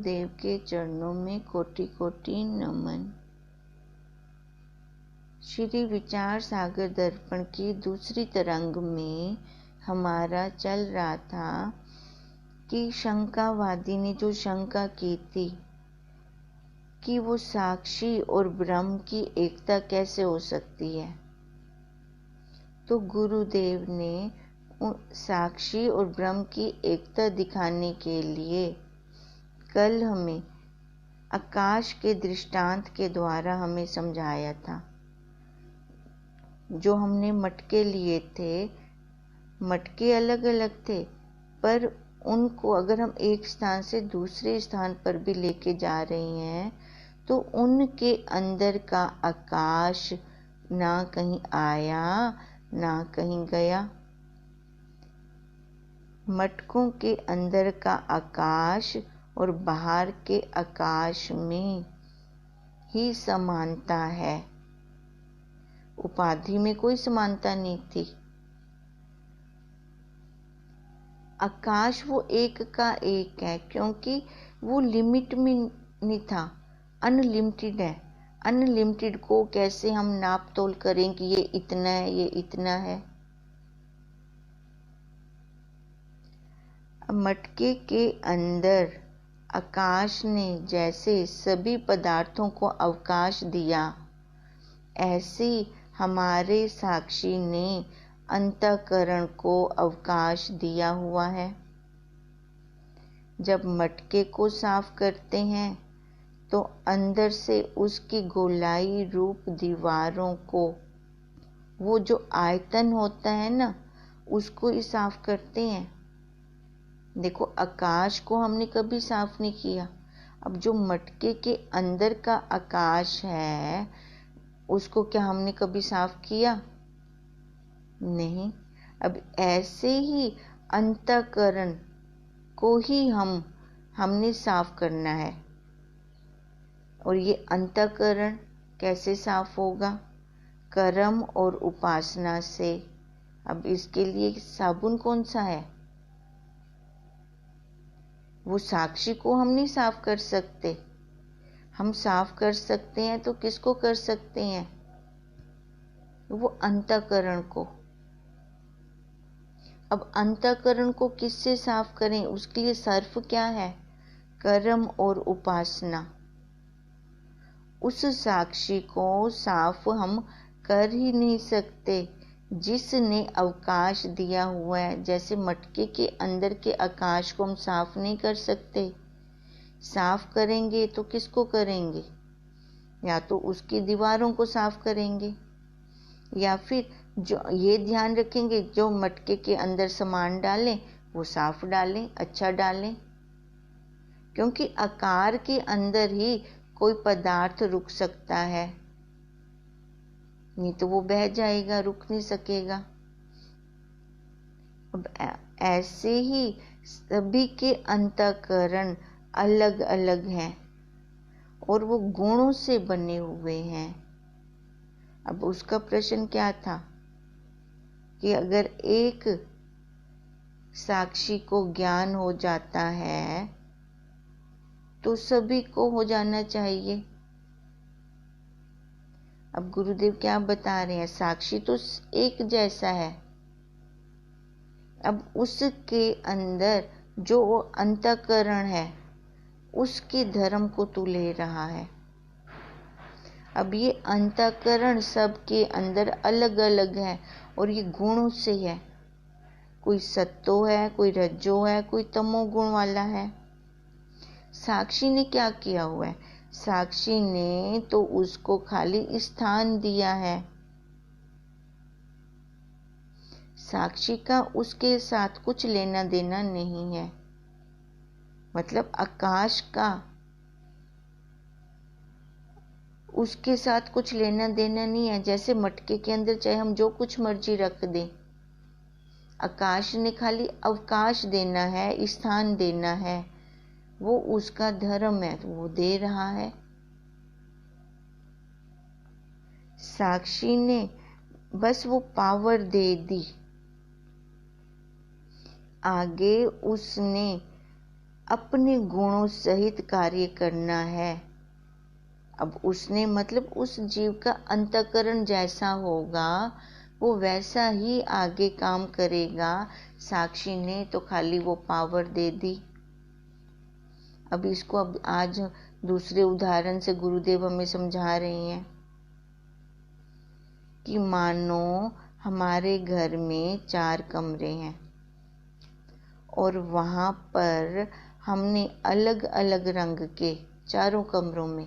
देव के चरणों में कोटि कोटि नमन। श्री विचार सागर दर्पण की दूसरी तरंग में हमारा चल रहा था कि शंकावादी ने जो शंका की थी कि वो साक्षी और ब्रह्म की एकता कैसे हो सकती है, तो गुरुदेव ने साक्षी और ब्रह्म की एकता दिखाने के लिए कल हमें आकाश के दृष्टांत के द्वारा हमें समझाया था। जो हमने मटके लिए थे, मटके अलग अलग थे, पर उनको अगर हम एक स्थान से दूसरे स्थान पर भी लेके जा रहे हैं तो उनके अंदर का आकाश ना कहीं आया ना कहीं गया। मटकों के अंदर का आकाश और बाहर के आकाश में ही समानता है, उपाधि में कोई समानता नहीं थी। आकाश वो एक का एक है क्योंकि वो लिमिट में नहीं था, अनलिमिटेड है। अनलिमिटेड को कैसे हम नाप तोल करें कि ये इतना है ये इतना है। मटके के अंदर आकाश ने जैसे सभी पदार्थों को अवकाश दिया, ऐसे हमारे साक्षी ने अंतःकरण को अवकाश दिया हुआ है। जब मटके को साफ करते हैं तो अंदर से उसकी गोलाई रूप दीवारों को, वो जो आयतन होता है ना, उसको ही साफ करते हैं। देखो, आकाश को हमने कभी साफ नहीं किया। अब जो मटके के अंदर का आकाश है उसको क्या हमने कभी साफ किया? नहीं। अब ऐसे ही अंतःकरण को ही हमने साफ करना है। और ये अंतःकरण कैसे साफ होगा? कर्म और उपासना से। अब इसके लिए साबुन कौन सा है? वो साक्षी को हम नहीं साफ कर सकते। हम साफ कर सकते हैं तो किसको कर सकते हैं? वो अंतःकरण को। अब अंतःकरण को किससे साफ करें? उसके लिए सर्फ क्या है? कर्म और उपासना। उस साक्षी को साफ हम कर ही नहीं सकते जिसने अवकाश दिया हुआ है। जैसे मटके के अंदर के आकाश को हम साफ नहीं कर सकते। साफ करेंगे तो किसको करेंगे? या तो उसकी दीवारों को साफ करेंगे, या फिर जो ये ध्यान रखेंगे जो मटके के अंदर सामान डालें वो साफ डालें, अच्छा डालें। क्योंकि आकार के अंदर ही कोई पदार्थ रुक सकता है, नहीं तो वो बह जाएगा, रुक नहीं सकेगा। अब ऐसे ही सभी के अंतःकरण अलग अलग हैं और वो गुणों से बने हुए हैं। अब उसका प्रश्न क्या था कि अगर एक साक्षी को ज्ञान हो जाता है तो सभी को हो जाना चाहिए। अब गुरुदेव क्या बता रहे हैं? साक्षी तो एक जैसा है। अब उसके अंदर जो अंतःकरण है उसके धर्म को तू ले रहा है। अब ये अंतःकरण सबके अंदर अलग अलग है और ये गुणों से है। कोई सत्तो है, कोई रज्जो है, कोई तमो गुण वाला है। साक्षी ने क्या किया हुआ है? साक्षी ने तो उसको खाली स्थान दिया है। साक्षी का उसके साथ कुछ लेना देना नहीं है। मतलब आकाश का उसके साथ कुछ लेना देना नहीं है। जैसे मटके के अंदर चाहे हम जो कुछ मर्जी रख दें, आकाश ने खाली अवकाश देना है, स्थान देना है, वो उसका धर्म है, वो दे रहा है। साक्षी ने बस वो पावर दे दी। आगे उसने अपने गुणों सहित कार्य करना है। अब उसने मतलब उस जीव का अंतःकरण जैसा होगा वो वैसा ही आगे काम करेगा। साक्षी ने तो खाली वो पावर दे दी। अब इसको अब आज दूसरे उदाहरण से गुरुदेव हमें समझा रहे हैं कि मानो हमारे घर में 4 कमरे हैं और वहाँ पर हमने अलग अलग रंग के चारों कमरों में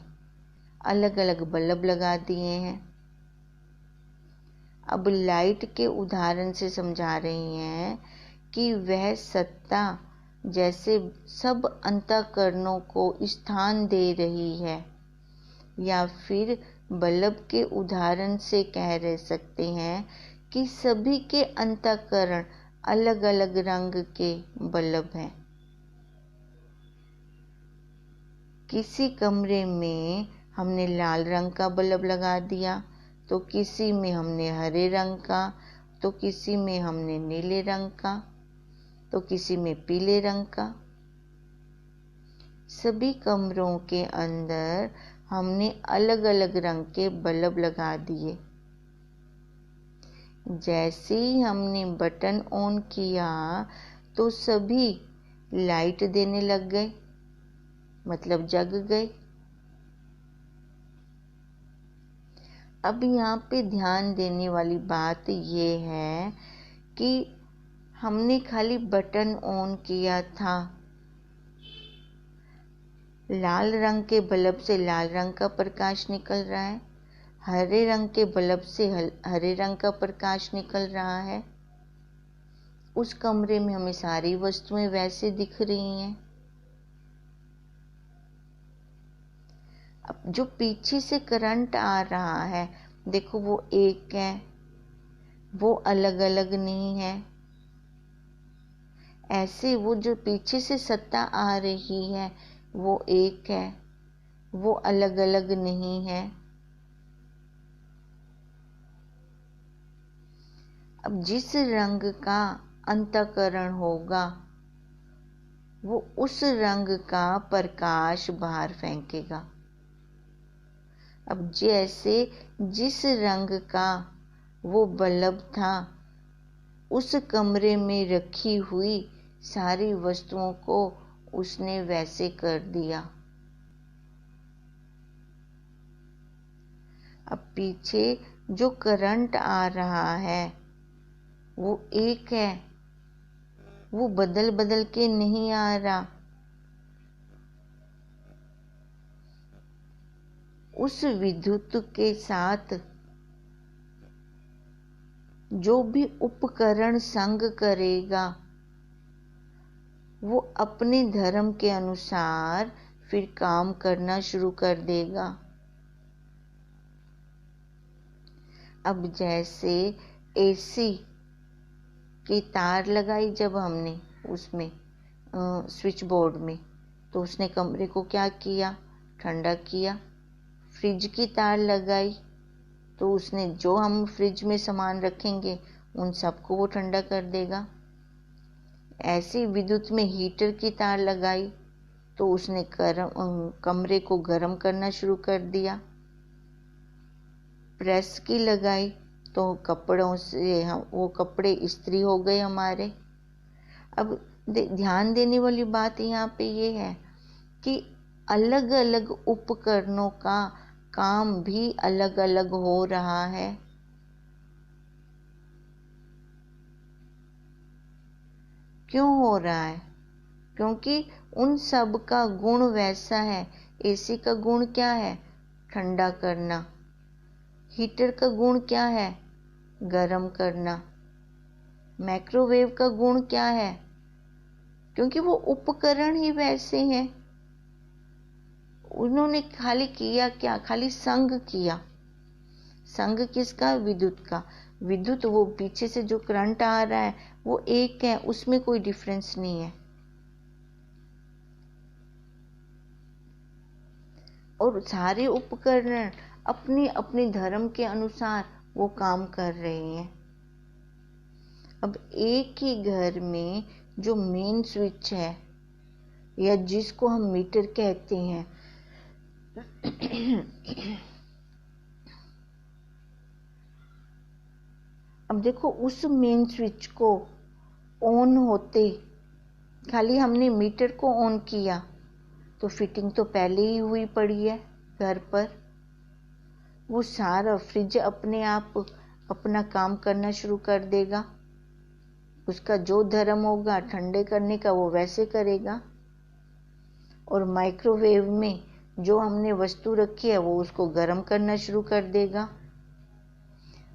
अलग अलग बल्ब लगा दिए हैं। अब लाइट के उदाहरण से समझा रही हैं कि वह सत्ता जैसे सब अंतःकरणों को स्थान दे रही है, या फिर बल्ब के उदाहरण से कह रह सकते हैं कि सभी के अंतःकरण अलग अलग रंग के बल्ब हैं। किसी कमरे में हमने लाल रंग का बल्ब लगा दिया, तो किसी में हमने हरे रंग का, तो किसी में हमने नीले रंग का, तो किसी में पीले रंग का। सभी कमरों के अंदर हमने अलग अलग रंग के बल्ब लगा दिए। जैसे ही हमने बटन ऑन किया तो सभी लाइट देने लग गए, मतलब जग गए। अब यहाँ पे ध्यान देने वाली बात ये है कि हमने खाली बटन ऑन किया था, लाल रंग के बल्ब से लाल रंग का प्रकाश निकल रहा है, हरे रंग के बल्ब से हरे रंग का प्रकाश निकल रहा है। उस कमरे में हमें सारी वस्तुएं वैसे दिख रही हैं। अब जो पीछे से करंट आ रहा है, देखो वो एक है, वो अलग अलग नहीं है। ऐसे वो जो पीछे से सत्ता आ रही है वो एक है, वो अलग अलग नहीं है। अब जिस रंग का अंतःकरण होगा वो उस रंग का प्रकाश बाहर फेंकेगा। अब जैसे जिस रंग का वो बल्ब था उस कमरे में रखी हुई सारी वस्तुओं को उसने वैसे कर दिया। अब पीछे जो करंट आ रहा है वो एक है, वो बदल बदल के नहीं आ रहा। उस विद्युत के साथ जो भी उपकरण संग करेगा वो अपने धर्म के अनुसार फिर काम करना शुरू कर देगा। अब जैसे एसी की तार लगाई जब हमने उसमें स्विच बोर्ड में, तो उसने कमरे को क्या किया, ठंडा किया। फ्रिज की तार लगाई तो उसने जो हम फ्रिज में सामान रखेंगे उन सबको वो ठंडा कर देगा। ऐसे विद्युत में हीटर की तार लगाई तो उसने कमरे को गर्म करना शुरू कर दिया। प्रेस की लगाई तो कपड़ों से हम वो कपड़े इस्त्री हो गए हमारे। अब ध्यान देने वाली बात यहाँ पे ये है कि अलग अलग उपकरणों का काम भी अलग अलग हो रहा है। क्यों हो रहा है? क्योंकि उन सब का गुण वैसा है। एसी का गुण क्या है? ठंडा करना। हीटर का गुण क्या है? गर्म करना। माइक्रोवेव का गुण क्या है? क्योंकि वो उपकरण ही वैसे हैं। उन्होंने खाली किया क्या? खाली संग किया। संग किसका? विद्युत का। विद्युत वो पीछे से जो करंट आ रहा है वो एक है, उसमें कोई डिफरेंस नहीं है। और सारे उपकरण अपने अपने धर्म के अनुसार वो काम कर रहे हैं। अब एक ही घर में जो मेन स्विच है या जिसको हम मीटर कहते हैं, अब देखो उस मेन स्विच को ऑन होते, खाली हमने मीटर को ऑन किया तो फिटिंग तो पहले ही हुई पड़ी है घर पर। वो सारा फ्रिज अपने आप अपना काम करना शुरू कर देगा। उसका जो धर्म होगा ठंडे करने का वो वैसे करेगा। और माइक्रोवेव में जो हमने वस्तु रखी है वो उसको गर्म करना शुरू कर देगा।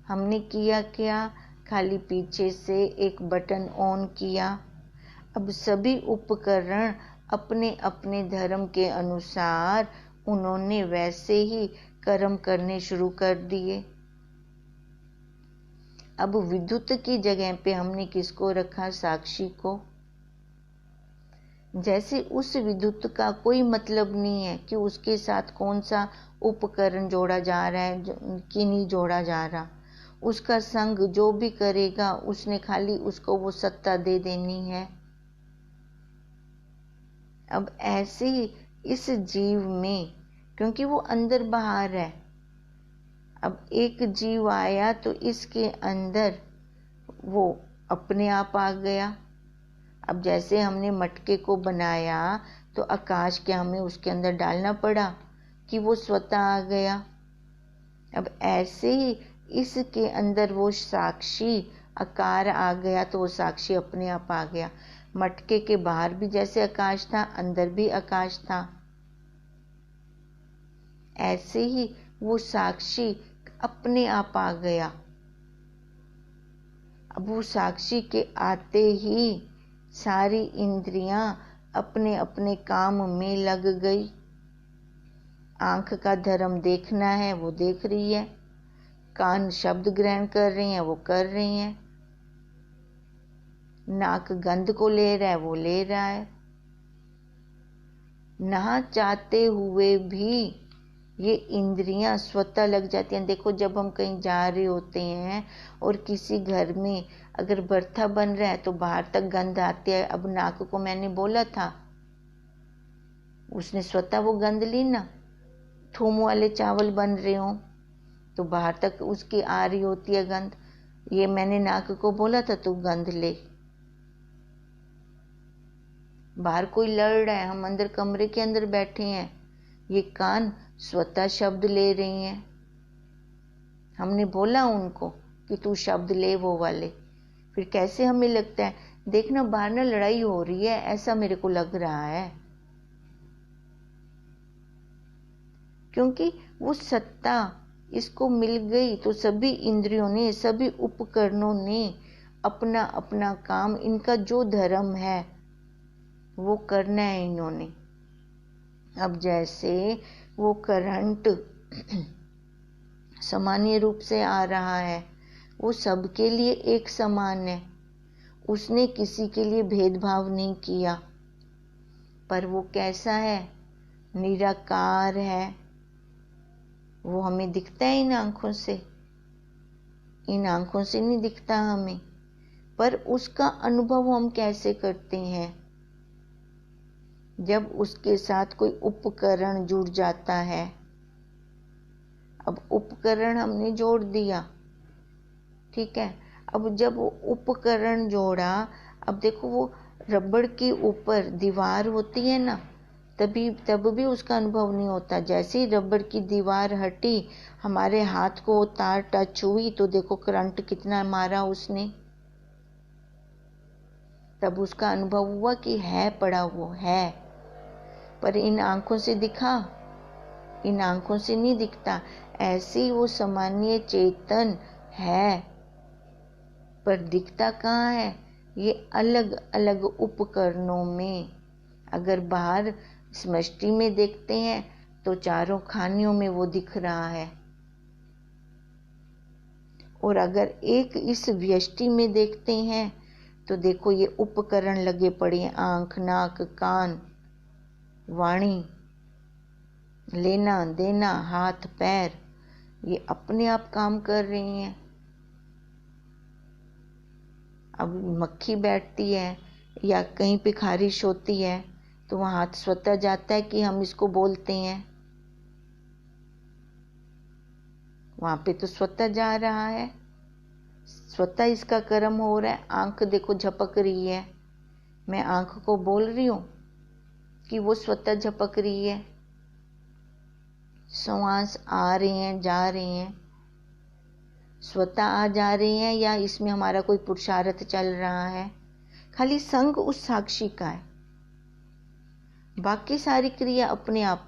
हमने किया क्या, खाली पीछे से एक बटन ऑन किया। अब सभी उपकरण अपने अपने धर्म के अनुसार उन्होंने वैसे ही कर्म करने शुरू कर दिए। अब विद्युत की जगह पे हमने किसको रखा, साक्षी को। जैसे उस विद्युत का कोई मतलब नहीं है कि उसके साथ कौन सा उपकरण जोड़ा जा रहा है कि नहीं जोड़ा जा रहा। उसका संग जो भी करेगा उसने खाली उसको वो सत्ता दे देनी है। अब ऐसे ही इस जीव में, क्योंकि वो अंदर बाहर है, अब एक जीव आया तो इसके अंदर वो अपने आप आ गया। अब जैसे हमने मटके को बनाया तो आकाश के हमें उसके अंदर डालना पड़ा कि वो स्वतः आ गया। अब ऐसे ही इसके अंदर वो साक्षी आकार आ गया तो वो साक्षी अपने आप आ गया। मटके के बाहर भी जैसे आकाश था, अंदर भी आकाश था। ऐसे ही वो साक्षी अपने आप आ गया। अब वो साक्षी के आते ही सारी इंद्रियां अपने अपने काम में लग गई। आंख का धर्म देखना है वो देख रही है, कान शब्द ग्रहण कर रही हैं वो कर रही हैं, नाक गंध को ले रहा है वो ले रहा है। ना चाहते हुए भी ये इंद्रियां स्वतः लग जाती हैं। देखो जब हम कहीं जा रहे होते हैं और किसी घर में अगर बर्था बन रहा है तो बाहर तक गंध आती है। अब नाक को मैंने बोला था, उसने स्वतः वो गंध ली ना। थूम वाले चावल बन रहे हो तो बाहर तक उसकी आ रही होती है गंध। ये मैंने नाक को बोला था तू गंध ले। बाहर कोई लड़ रहा है, हम अंदर कमरे के अंदर बैठे हैं, ये कान स्वतः शब्द ले रही हैं। हमने बोला उनको कि तू शब्द ले वो वाले। फिर कैसे हमें लगता है, देखना बाहर ना लड़ाई हो रही है, ऐसा मेरे को लग रहा है। क्योंकि वो सत्ता इसको मिल गई तो सभी इंद्रियों ने, सभी उपकरणों ने अपना अपना काम, इनका जो धर्म है वो करना है इन्होंने। अब जैसे वो करंट सामान्य रूप से आ रहा है, वो सबके लिए एक समान है, उसने किसी के लिए भेदभाव नहीं किया। पर वो कैसा है, निराकार है। वो हमें दिखता है इन आंखों से, इन आंखों से नहीं दिखता हमें। पर उसका अनुभव हम कैसे करते हैं, जब उसके साथ कोई उपकरण जुड़ जाता है। अब उपकरण हमने जोड़ दिया, ठीक है। अब जब वो उपकरण जोड़ा, अब देखो वो रबड़ के ऊपर दीवार होती है ना, तब भी उसका अनुभव नहीं होता। जैसे ही रबड़ की दीवार हटी, हमारे हाथ को तार टच हुई तो देखो करंट कितना मारा उसने। तब उसका अनुभव हुआ कि है पड़ा वो है। पर इन आंखों से दिखा, इन आंखों से नहीं दिखता। ऐसे ही वो सामान्य चेतन है, पर दिखता कहाँ है, ये अलग अलग उपकरणों में। अगर बाहर समष्टि में देखते हैं तो चारों खानियों में वो दिख रहा है, और अगर एक इस व्यष्टि में देखते हैं तो देखो ये उपकरण लगे पड़े हैं, आंख, नाक, कान, वाणी, लेना देना, हाथ पैर, ये अपने आप काम कर रही हैं। अब मक्खी बैठती है या कहीं पे खारिश होती है तो वहाँ हाथ स्वतः जाता है कि हम इसको बोलते हैं? वहाँ पे तो स्वतः जा रहा है, स्वतः इसका कर्म हो रहा है। आंख देखो झपक रही है, मैं आंख को बोल रही हूँ कि वो स्वतः झपक रही है। श्वास आ रहे हैं, जा रहे हैं, स्वतः आ जा रहे हैं या इसमें हमारा कोई पुरुषार्थ चल रहा है? खाली संग उस साक्षी का है, बाकी सारी क्रिया अपने आप,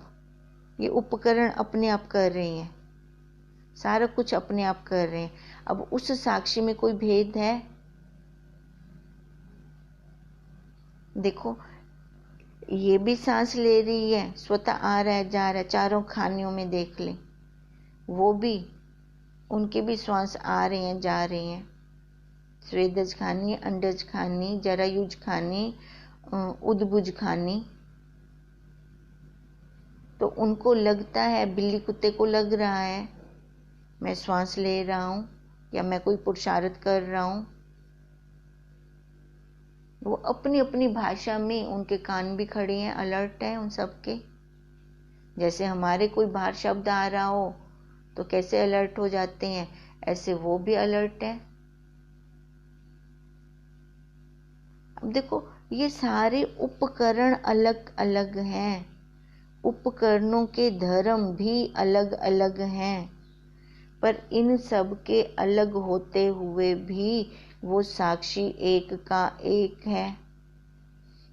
ये उपकरण अपने आप कर रहे हैं, सारा कुछ अपने आप कर रहे हैं। अब उस साक्षी में कोई भेद है? देखो ये भी सांस ले रही है, स्वतः आ रहा है, जा रहा है। चारों खानियों में देख लें, वो भी, उनके भी श्वास आ रहे हैं, जा रहे हैं। स्वेदज खानी, अंडज खानी, जरायुज खानी, उद्भुज खानी। तो उनको लगता है, बिल्ली कुत्ते को लग रहा है मैं श्वास ले रहा हूँ या मैं कोई पुरुषार्थ कर रहा हूँ। वो अपनी अपनी भाषा में, उनके कान भी खड़े हैं, अलर्ट है उन सब के। जैसे हमारे कोई बाहर शब्द आ रहा हो तो कैसे अलर्ट हो जाते हैं, ऐसे वो भी अलर्ट है। अब देखो ये सारे उपकरण अलग अलग हैं, उपकरणों के धर्म भी अलग अलग हैं, पर इन सब के अलग होते हुए भी वो साक्षी एक का एक है।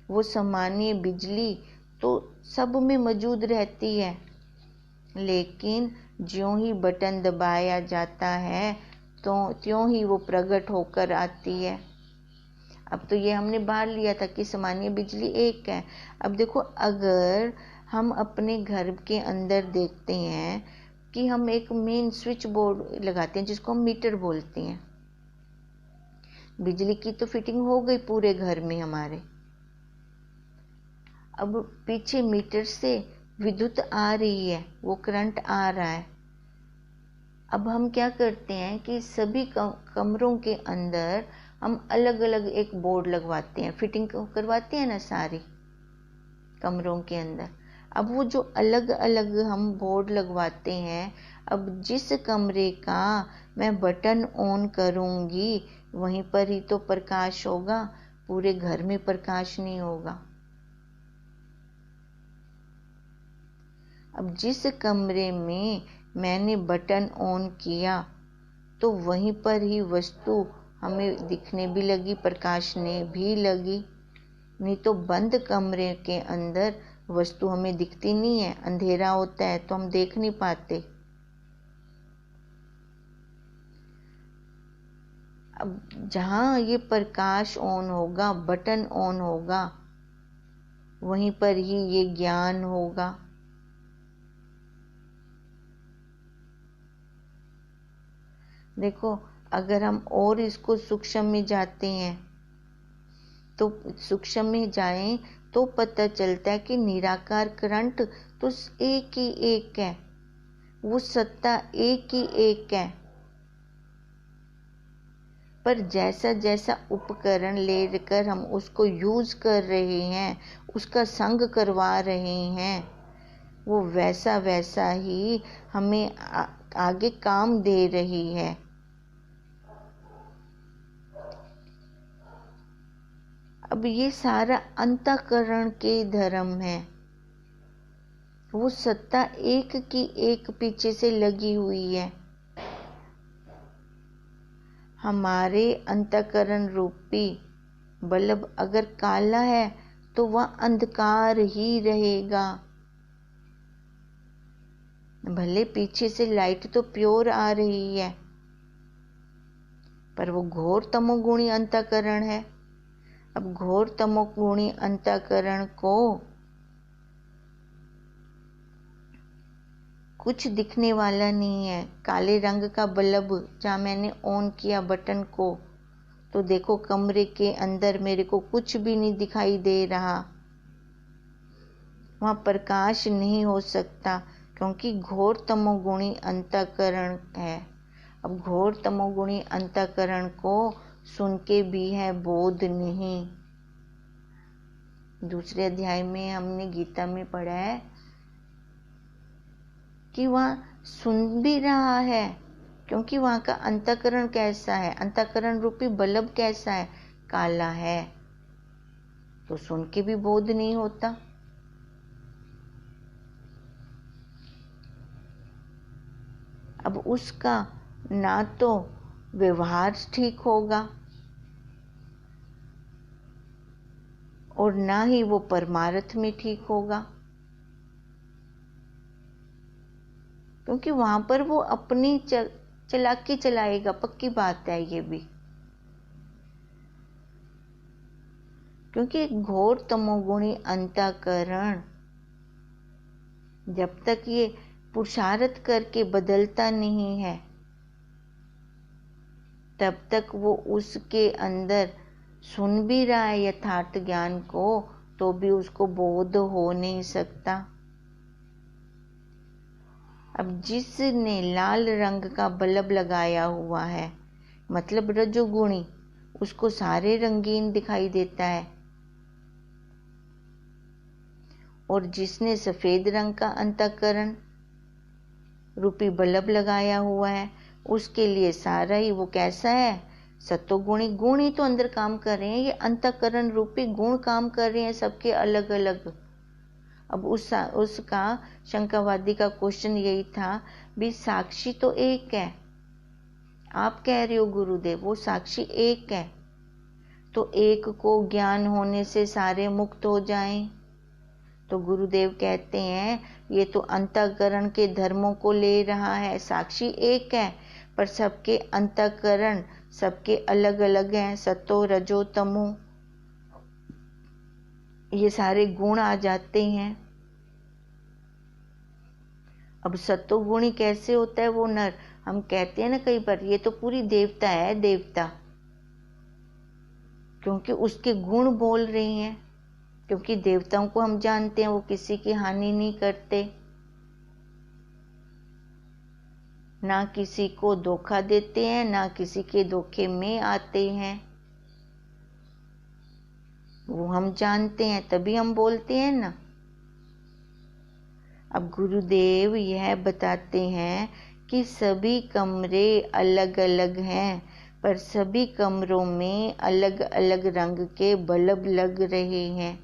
वो सामान्य बिजली तो सब में मौजूद रहती है, लेकिन ज्यों ही बटन दबाया जाता है तो त्यों ही वो प्रकट होकर आती है। अब तो ये हमने बाहर लिया था कि सामान्य बिजली एक है। अब देखो अगर हम अपने घर के अंदर देखते हैं कि हम एक मेन स्विच बोर्ड लगाते हैं जिसको हम मीटर बोलते हैं, बिजली की तो फिटिंग हो गई पूरे घर में हमारे। अब पीछे मीटर से विद्युत आ रही है, वो करंट आ रहा है। अब हम क्या करते हैं कि सभी कमरों के अंदर हम अलग अलग एक बोर्ड लगवाते हैं, फिटिंग करवाते हैं ना सारी कमरों के अंदर। अब वो जो अलग अलग हम बोर्ड लगवाते हैं, अब जिस कमरे का मैं बटन ऑन करूंगी वहीं पर ही तो प्रकाश होगा, पूरे घर में प्रकाश नहीं होगा। अब जिस कमरे में मैंने बटन ऑन किया तो वहीं पर ही वस्तु हमें दिखने भी लगी, प्रकाशने भी लगी। नहीं तो बंद कमरे के अंदर वस्तु हमें दिखती नहीं है, अंधेरा होता है तो हम देख नहीं पाते। अब जहाँ ये प्रकाश ऑन होगा, बटन ऑन होगा, वहीं पर ही ये ज्ञान होगा। देखो अगर हम और इसको सूक्ष्म में जाते हैं तो सूक्ष्म में जाएं तो पता चलता है कि निराकार करंट तो एक ही एक है, वो सत्ता एक ही एक है, पर जैसा जैसा उपकरण लेकर हम उसको यूज कर रहे हैं, उसका संग करवा रहे हैं, वो वैसा वैसा ही हमें आगे काम दे रही है। अब ये सारा अंतःकरण के धर्म है, वो सत्ता एक की एक पीछे से लगी हुई है। हमारे अंतःकरण रूपी बल्ब अगर काला है तो वह अंधकार ही रहेगा। भले पीछे से लाइट तो प्योर आ रही है, पर वो घोर तमोगुणी अंतःकरण है। अब घोर तमोगुणी अंतःकरण को कुछ दिखने वाला नहीं है। काले रंग का बल्ब जहाँ मैंने ऑन किया बटन को, तो देखो कमरे के अंदर मेरे को कुछ भी नहीं दिखाई दे रहा, वहाँ प्रकाश नहीं हो सकता, क्योंकि घोर तमोगुणी अंतःकरण है। अब घोर तमोगुणी अंतःकरण को सुन के भी है बोध नहीं, दूसरे अध्याय में हमने गीता में पढ़ा है कि वहाँ सुन भी रहा है, क्योंकि वहाँ का अंतःकरण कैसा है, अंतःकरण रूपी बल्ब कैसा है, काला है, तो सुन के भी बोध नहीं होता। अब उसका ना तो व्यवहार ठीक होगा और ना ही वो परमार्थ में ठीक होगा, क्योंकि वहां पर वो अपनी चालाकी चलाएगा, पक्की बात है ये भी। क्योंकि घोर तमोगुणी अंतःकरण जब तक ये पुरुषार्थ करके बदलता नहीं है, तब तक वो उसके अंदर सुन भी रहा है यथार्थ ज्ञान को, तो भी उसको बोध हो नहीं सकता। अब जिसने लाल रंग का बल्ब लगाया हुआ है, मतलब रजोगुणी, उसको सारे रंगीन दिखाई देता है, और जिसने सफेद रंग का अंतःकरण रूपी बल्ब लगाया हुआ है, उसके लिए सारा ही वो कैसा है, सत्वगुणी। गुण ही तो अंदर काम कर रहे हैं, ये अंतःकरण रूपी गुण काम कर रहे हैं, सबके अलग अलग। अब उसका शंकावादी का क्वेश्चन यही था, भी साक्षी तो एक है, आप कह रहे हो गुरुदेव वो साक्षी एक है, तो एक को ज्ञान होने से सारे मुक्त हो जाएं। तो गुरुदेव कहते हैं ये तो अंतःकरण के धर्मों को ले रहा है, साक्षी एक है पर सबके अंतःकरण सबके अलग अलग हैं, सतो रजो तमो, ये सारे गुण आ जाते हैं। अब सत्वगुणी कैसे होता है वो नर, हम कहते हैं ना कई बार, ये तो पूरी देवता है, देवता, क्योंकि उसके गुण बोल रही हैं। क्योंकि देवताओं को हम जानते हैं वो किसी की हानि नहीं करते, ना किसी को धोखा देते हैं, ना किसी के धोखे में आते हैं, वो हम जानते हैं, तभी हम बोलते हैं ना। अब गुरुदेव यह बताते हैं कि सभी कमरे अलग अलग हैं, पर सभी कमरों में अलग अलग रंग के बल्ब लग रहे हैं,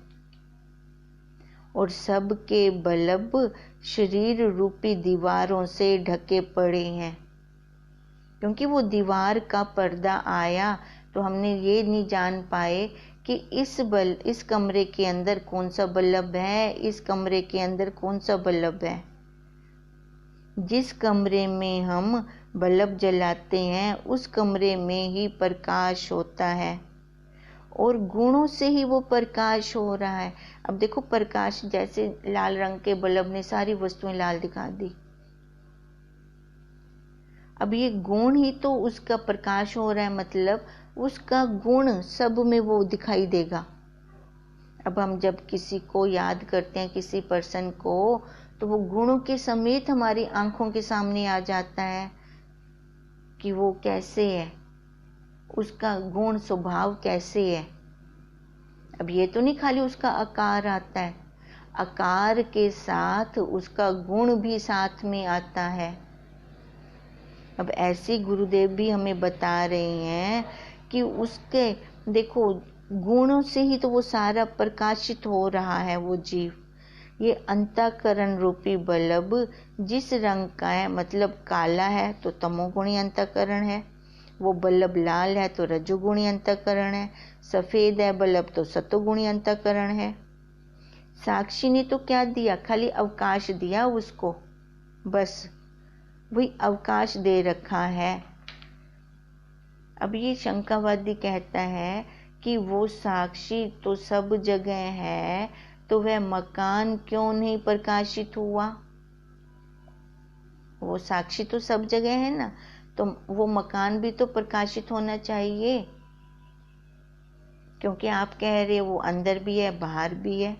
और सबके बल्ब शरीर रूपी दीवारों से ढके पड़े हैं। क्योंकि वो दीवार का पर्दा आया तो हमने ये नहीं जान पाए कि इस कमरे के अंदर कौन सा बल्ब है, इस कमरे के अंदर कौन सा बल्ब है। जिस कमरे में हम बल्ब जलाते हैं उस कमरे में ही प्रकाश होता है, और गुणों से ही वो प्रकाश हो रहा है। अब देखो प्रकाश, जैसे लाल रंग के बल्ब ने सारी वस्तुएं लाल दिखा दी, अब ये गुण ही तो उसका प्रकाश हो रहा है, मतलब उसका गुण सब में वो दिखाई देगा। अब हम जब किसी को याद करते हैं, किसी पर्सन को, तो वो गुणों के समेत हमारी आंखों के सामने आ जाता है कि वो कैसे है, उसका गुण स्वभाव कैसे है। अब ये तो नहीं खाली उसका आकार आता है, आकार के साथ उसका गुण भी साथ में आता है। अब ऐसे गुरुदेव भी हमें बता रहे हैं कि उसके देखो गुणों से ही तो वो सारा प्रकाशित हो रहा है वो जीव। ये अंतःकरण रूपी बल्ब जिस रंग का है, मतलब काला है तो तमोगुणी अंतःकरण है, वो बल्ब लाल है तो रजोगुणी अंतःकरण है, सफेद है बल्ब तो सतोगुणी अंतःकरण है। साक्षी ने तो क्या दिया, खाली अवकाश दिया उसको, बस वही अवकाश दे रखा है। अब ये शंकावादी कहता है कि वो साक्षी तो सब जगह है, तो वह मकान क्यों नहीं प्रकाशित हुआ। वो साक्षी तो सब जगह है ना, तो वो मकान भी तो प्रकाशित होना चाहिए, क्योंकि आप कह रहे वो अंदर भी है बाहर भी है।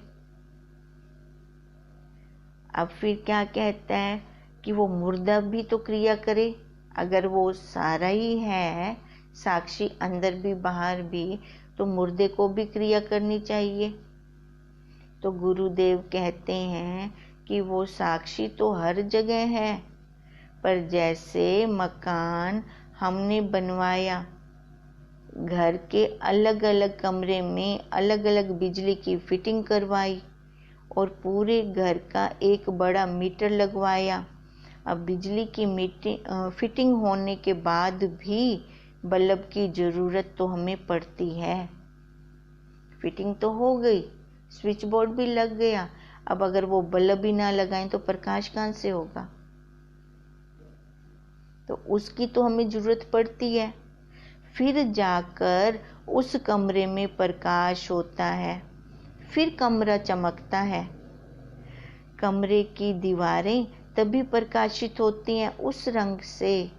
अब फिर क्या कहता है कि वो मुर्दा भी तो क्रिया करे, अगर वो सारा ही है साक्षी अंदर भी बाहर भी, तो मुर्दे को भी क्रिया करनी चाहिए। तो गुरुदेव कहते हैं कि वो साक्षी तो हर जगह है, पर जैसे मकान हमने बनवाया, घर के अलग अलग कमरे में अलग अलग बिजली की फिटिंग करवाई और पूरे घर का एक बड़ा मीटर लगवाया। अब बिजली की फिटिंग होने के बाद भी बल्ब की ज़रूरत तो हमें पड़ती है। फिटिंग तो हो गई, स्विच बोर्ड भी लग गया, अब अगर वो बल्ब ही ना लगाएं तो प्रकाश कहाँ से होगा? तो उसकी तो हमें ज़रूरत पड़ती है। फिर जाकर उस कमरे में प्रकाश होता है, फिर कमरा चमकता है। कमरे की दीवारें तभी प्रकाशित होती हैं उस रंग से।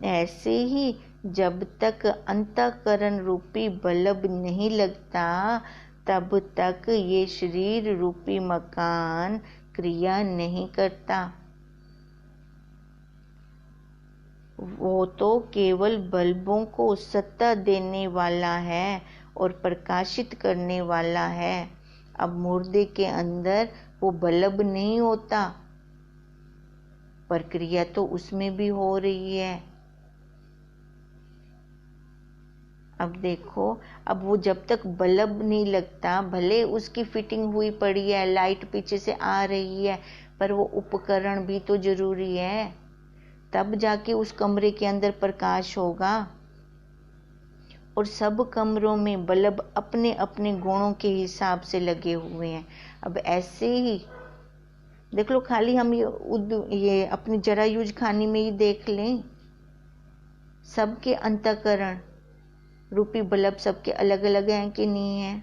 ऐसे ही जब तक अंतःकरण रूपी बल्ब नहीं लगता, तब तक ये शरीर रूपी मकान क्रिया नहीं करता। वो तो केवल बल्बों को सत्ता देने वाला है और प्रकाशित करने वाला है। अब मुर्दे के अंदर वो बल्ब नहीं होता, प्रक्रिया तो उसमें भी हो रही है। अब देखो, अब वो जब तक बल्ब नहीं लगता, भले उसकी फिटिंग हुई पड़ी है, लाइट पीछे से आ रही है, पर वो उपकरण भी तो जरूरी है, तब जाके उस कमरे के अंदर प्रकाश होगा। और सब कमरों में बल्ब अपने अपने गुणों के हिसाब से लगे हुए हैं। अब ऐसे ही देख लो, खाली हम ये अपनी जरा यूज खानी में ही देख लें, सबके अंतःकरण रूपी बल्ब सबके अलग अलग हैं कि नहीं है।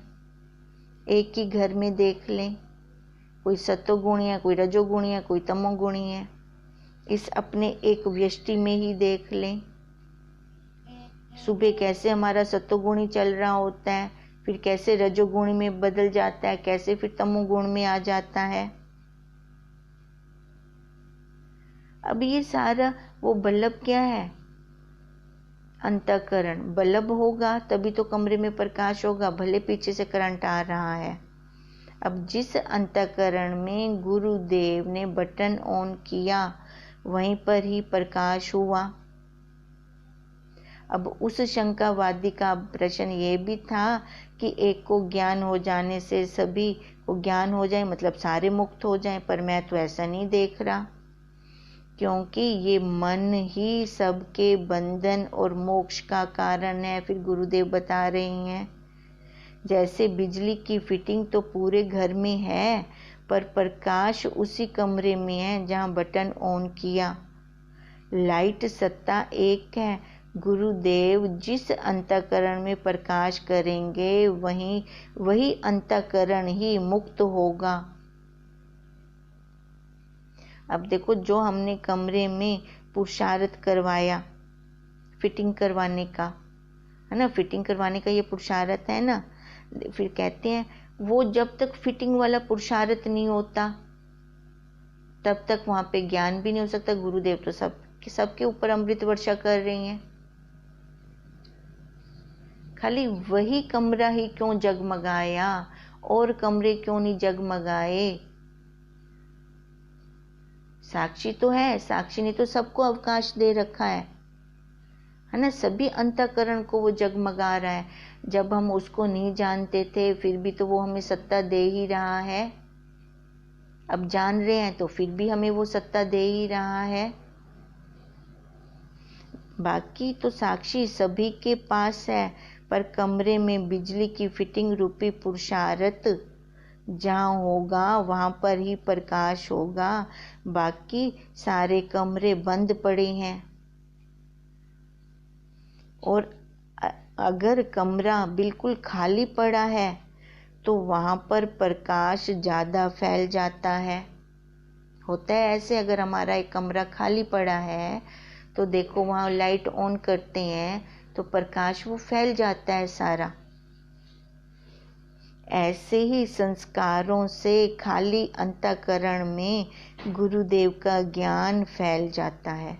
एक ही घर में देख लें, कोई सत्वगुणी है, कोई रजोगुणी है, कोई तमोगुणी है। इस अपने एक व्यष्टि में ही देख लें, सुबह कैसे हमारा सत्वगुणी चल रहा होता है, फिर कैसे रजोगुणी में बदल जाता है, कैसे फिर तमोगुण में आ जाता है। अब ये सारा वो बल्ब क्या है? अंतःकरण। बल्ब होगा तभी तो कमरे में प्रकाश होगा, भले पीछे से करंट आ रहा है। अब जिस अंतःकरण में गुरुदेव ने बटन ऑन किया, वहीं पर ही प्रकाश हुआ। अब उस शंकावादी का प्रश्न ये भी था कि एक को ज्ञान हो जाने से सभी को ज्ञान हो जाए, मतलब सारे मुक्त हो जाएं, पर मैं तो ऐसा नहीं देख रहा, क्योंकि ये मन ही सबके बंधन और मोक्ष का कारण है। फिर गुरुदेव बता रही हैं, जैसे बिजली की फिटिंग तो पूरे घर में है, पर प्रकाश उसी कमरे में है जहां बटन ऑन किया। लाइट सत्ता एक है। गुरुदेव जिस अंतःकरण में प्रकाश करेंगे, वही अंतःकरण ही मुक्त होगा। अब देखो, जो हमने कमरे में पुरुषार्थ करवाया फिटिंग करवाने का, है ना, फिटिंग करवाने का ये पुरुषार्थ है ना। फिर कहते हैं वो जब तक फिटिंग वाला पुरुषार्थ नहीं होता, तब तक वहां पे ज्ञान भी नहीं हो सकता। गुरुदेव तो सबके ऊपर अमृत वर्षा कर रही हैं। खाली वही कमरा ही क्यों जगमगाया, और कमरे क्यों नहीं जगमगाए? साक्षी तो है, साक्षी ने तो सबको अवकाश दे रखा है ना, सभी अंतःकरण को वो जगमगा रहा है। जब हम उसको नहीं जानते थे, फिर भी तो वो हमें सत्ता दे ही रहा है। अब जान रहे हैं तो फिर भी हमें वो सत्ता दे ही रहा है। बाकी तो साक्षी सभी के पास है, पर कमरे में बिजली की फिटिंग रूपी पुरुषार्थ जहाँ होगा वहाँ पर ही प्रकाश होगा। बाकी सारे कमरे बंद पड़े हैं, और अगर कमरा बिल्कुल खाली पड़ा है तो वहाँ पर प्रकाश ज़्यादा फैल जाता है। होता है ऐसे, अगर हमारा एक कमरा खाली पड़ा है तो देखो वहाँ लाइट ऑन करते हैं तो प्रकाश वो फैल जाता है सारा। ऐसे ही संस्कारों से खाली अंतःकरण में गुरुदेव का ज्ञान फैल जाता है।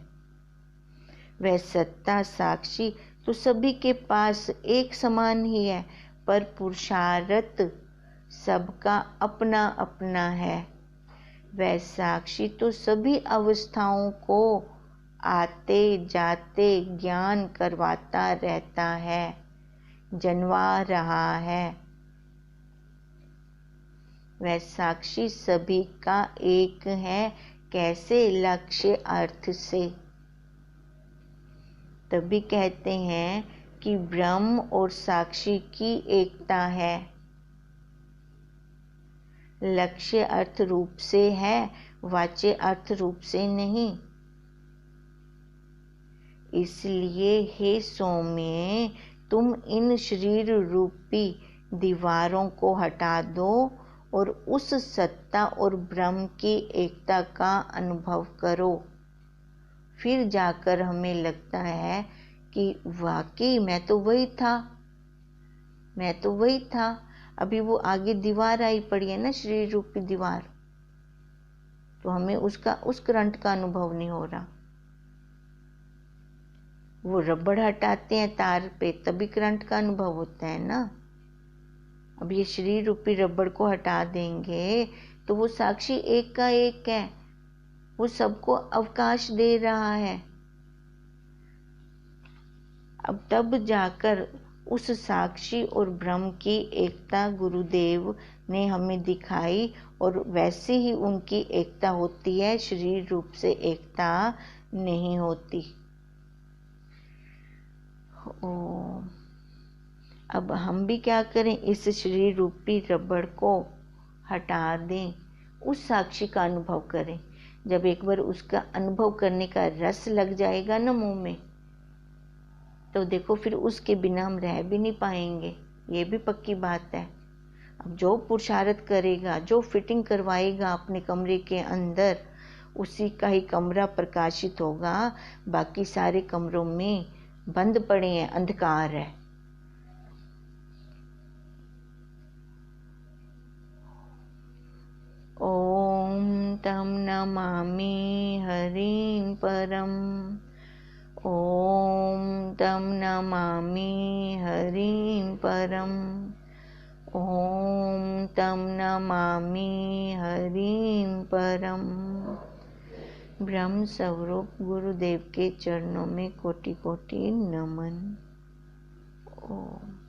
वह सत्ता साक्षी तो सभी के पास एक समान ही है, पर पुरुषार्थ सबका अपना अपना है। वह साक्षी तो सभी अवस्थाओं को आते जाते ज्ञान करवाता रहता है, जनवा रहा है। वह साक्षी सभी का एक है, कैसे? लक्ष्य अर्थ से। तभी कहते हैं कि ब्रह्म और साक्षी की एकता है। लक्ष्य अर्थ रूप से है, वाच्य अर्थ रूप से नहीं। इसलिए हे सौम्य, तुम इन शरीर रूपी दीवारों को हटा दो और उस सत्ता और ब्रह्म की एकता का अनुभव करो। फिर जाकर हमें लगता है कि वाकई मैं तो वही था। अभी वो आगे दीवार आई पड़ी है ना, शरीर रूपी दीवार, तो हमें उस करंट का अनुभव नहीं हो रहा। वो रबड़ हटाते हैं तार पे, तभी करंट का अनुभव होता है ना। अब ये शरीर रूपी रबड़ को हटा देंगे तो वो साक्षी एक का एक है, वो सबको अवकाश दे रहा है। अब तब जाकर उस साक्षी और ब्रह्म की एकता गुरुदेव ने हमें दिखाई, और वैसे ही उनकी एकता होती है, शरीर रूप से एकता नहीं होती। अब हम भी क्या करें, इस शरीर रूपी रबड़ को हटा दें, उस साक्षी का अनुभव करें। जब एक बार उसका अनुभव करने का रस लग जाएगा ना मुंह में, तो देखो फिर उसके बिना हम रह भी नहीं पाएंगे। ये भी पक्की बात है। अब जो पुरुषार्थ करेगा, जो फिटिंग करवाएगा अपने कमरे के अंदर, उसी का ही कमरा प्रकाशित होगा। बाकी सारे कमरों में बंद पड़े हैं, अंधकार है। ओम तम नमामि हरिं परम। ओम तम नमामि हरिं परम। ओम तम नमामि हरिं परम। ब्रह्म स्वरूप गुरुदेव के चरणों में कोटि कोटि नमन। ओम।